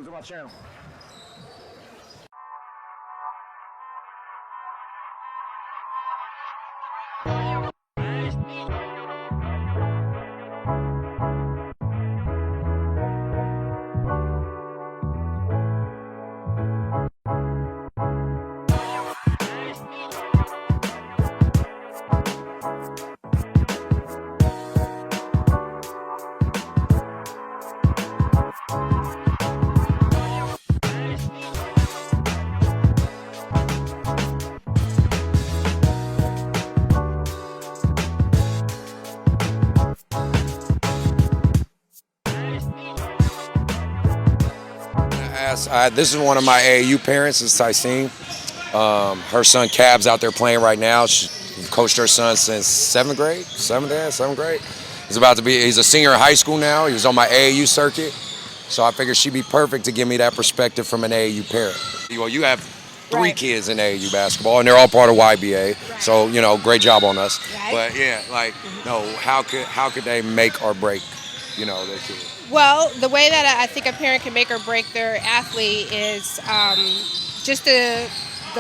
welcome to my channel. This is one of my AAU parents, is Tyceen. Her son Cab's out there playing right now. She coached her son since seventh grade. He's a senior in high school now. He was on my AAU circuit. So I figured she'd be perfect to give me that perspective from an AAU parent. Well, you have three kids in AAU basketball, and they're all part of YBA. Right. So, you know, great job on us. Right. But yeah, like, no, how could they make or break, you know, their kid? Well, the way that I think a parent can make or break their athlete is just the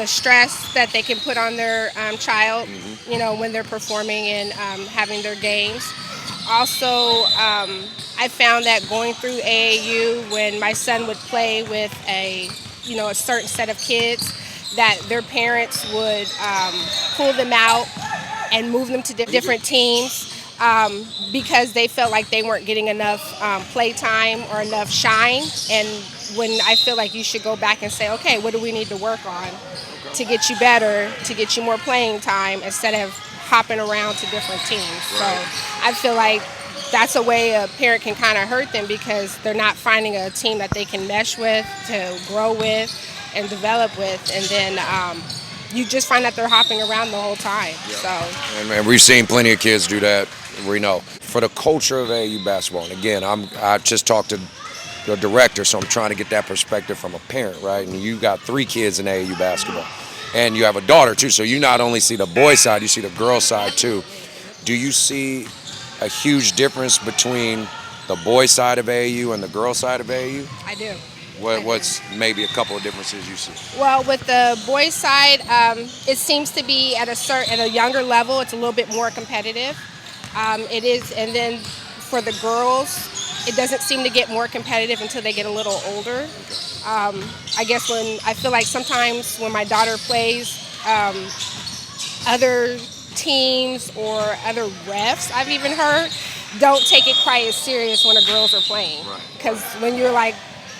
stress that they can put on their child, you know, when they're performing and having their games. Also, I found that going through AAU, when my son would play with a certain set of kids, that their parents would pull them out and move them to different teams. Because they felt like they weren't getting enough play time or enough shine. And when I feel like you should go back and say, okay, what do we need to work on to get you better, to get you more playing time, instead of hopping around to different teams. So I feel like that's a way a parent can kind of hurt them, because they're not finding a team that they can mesh with, to grow with, and develop with. And then you just find that they're hopping around the whole time. So. And we've seen plenty of kids do that. We know. For the culture of AAU basketball, and again, I just talked to the director, so I'm trying to get that perspective from a parent, right? And you got 3 kids in AAU basketball, and you have a daughter too, so you not only see the boy side, you see the girl side too. Do you see a huge difference between the boy side of AAU and the girl side of AAU? I do. What's maybe a couple of differences you see? Well, with the boys' side, it seems to be at a younger level. It's a little bit more competitive. It is, and then for the girls, it doesn't seem to get more competitive until they get a little older. I guess I feel like sometimes when my daughter plays, other teams or other refs, I've even heard, don't take it quite as serious when the girls are playing. Because when you're like,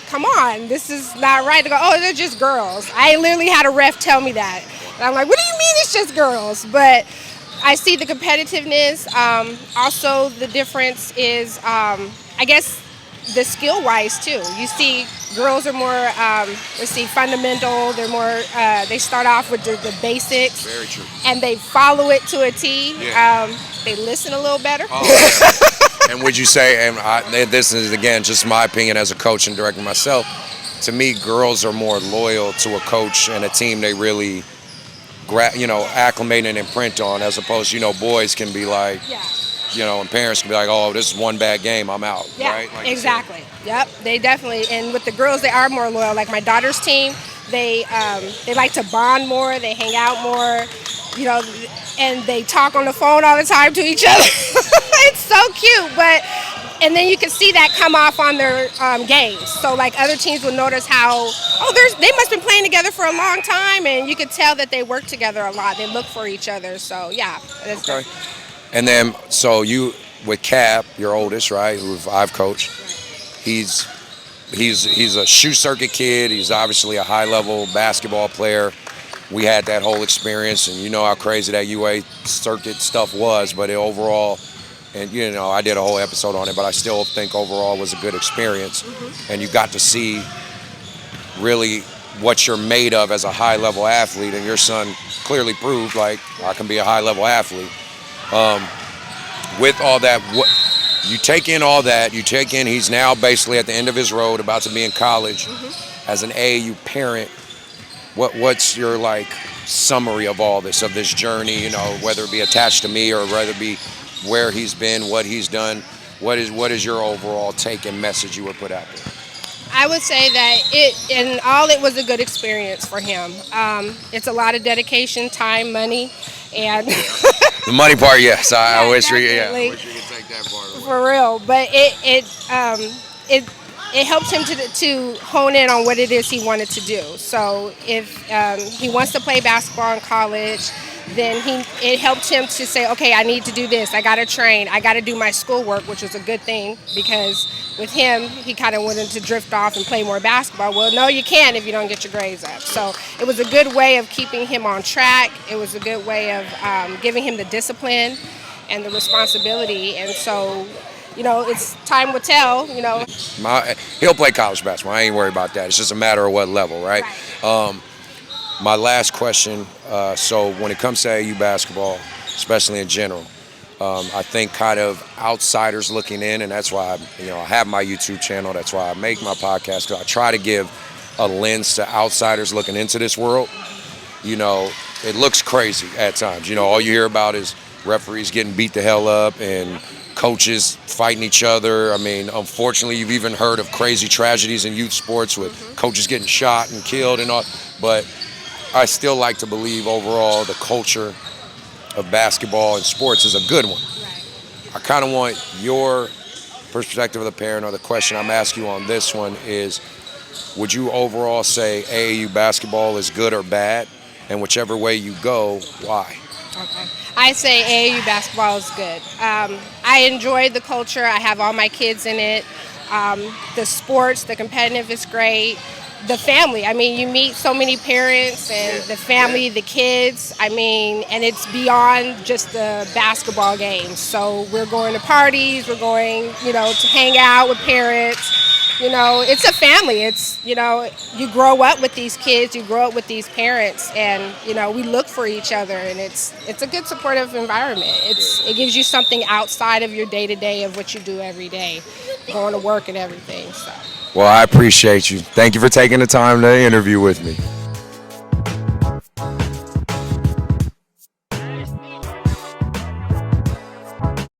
come on, this is not right. They go, oh, they're just girls. I literally had a ref tell me that. And I'm like, what do you mean it's just girls? But I see the competitiveness. Also, the difference is, I guess, the skill-wise too. You see, girls are more, fundamental. They're more. They start off with the basics. Very true. And they follow it to a T. Yeah. They listen a little better. Oh, yeah. And would you say, and this is again just my opinion as a coach and director myself, to me, girls are more loyal to a coach and a team they really acclimate and imprint on, as opposed to, boys can be like, and parents can be like, oh, this is one bad game, I'm out. Yeah, right? Like exactly. Yep, they definitely, and with the girls, they are more loyal. Like my daughter's team, they like to bond more, they hang out more, and they talk on the phone all the time to each other. It's so cute, and then you can see that come off on their games. So like other teams will notice how, they must have been playing together for a long time, and you could tell that they work together a lot. They look for each other. So yeah. Okay. And then, so you, with Cap, your oldest, right, who I've coached, he's a shoe circuit kid. He's obviously a high-level basketball player. We had that whole experience, and you know how crazy that UA circuit stuff was, but overall, and I did a whole episode on it, but I still think overall was a good experience. And you got to see really what you're made of as a high-level athlete, and your son clearly proved, like, I can be a high-level athlete. With all that, you take in all that, he's now basically at the end of his road, about to be in college. As an AAU parent, what's your, summary of all this, of this journey, whether it be attached to me or whether it be where he's been, what he's done? What is your overall take and message you would put out there? I would say that it was a good experience for him. It's a lot of dedication, time, money, and The money part, yes. I wish we, definitely. wish we could take that part away. For real. But it helped him to hone in on what it is he wanted to do. So if he wants to play basketball in college, then it helped him to say, okay, I need to do this. I got to train. I got to do my schoolwork, which was a good thing because with him, he kind of wanted to drift off and play more basketball. Well, no, you can't if you don't get your grades up. So it was a good way of keeping him on track. It was a good way of giving him the discipline and the responsibility. And so, it's time will tell, He'll play college basketball. I ain't worried about that. It's just a matter of what level, right? My last question, so when it comes to AAU basketball, especially in general, I think kind of outsiders looking in, and that's why I have my YouTube channel. That's why I make my podcast, because I try to give a lens to outsiders looking into this world. It looks crazy at times. All you hear about is referees getting beat the hell up and coaches fighting each other. I mean, unfortunately, you've even heard of crazy tragedies in youth sports with coaches getting shot and killed and all. But I still like to believe overall the culture of basketball and sports is a good one. I kind of want your perspective of the parent, or the question I'm asking you on this one is, would you overall say AAU basketball is good or bad? And whichever way you go, why? Okay. I say AAU basketball is good. I enjoy the culture. I have all my kids in it. The sports, the competitive is great. The family, I mean, you meet so many parents and the family, the kids, I mean, and it's beyond just the basketball games. So we're going to parties, we're going, to hang out with parents. It's a family. It's, you grow up with these kids, you grow up with these parents, and, we look for each other, and it's a good supportive environment. It gives you something outside of your day-to-day of what you do every day, going to work and everything, so. Well, I appreciate you. Thank you for taking the time to interview with me.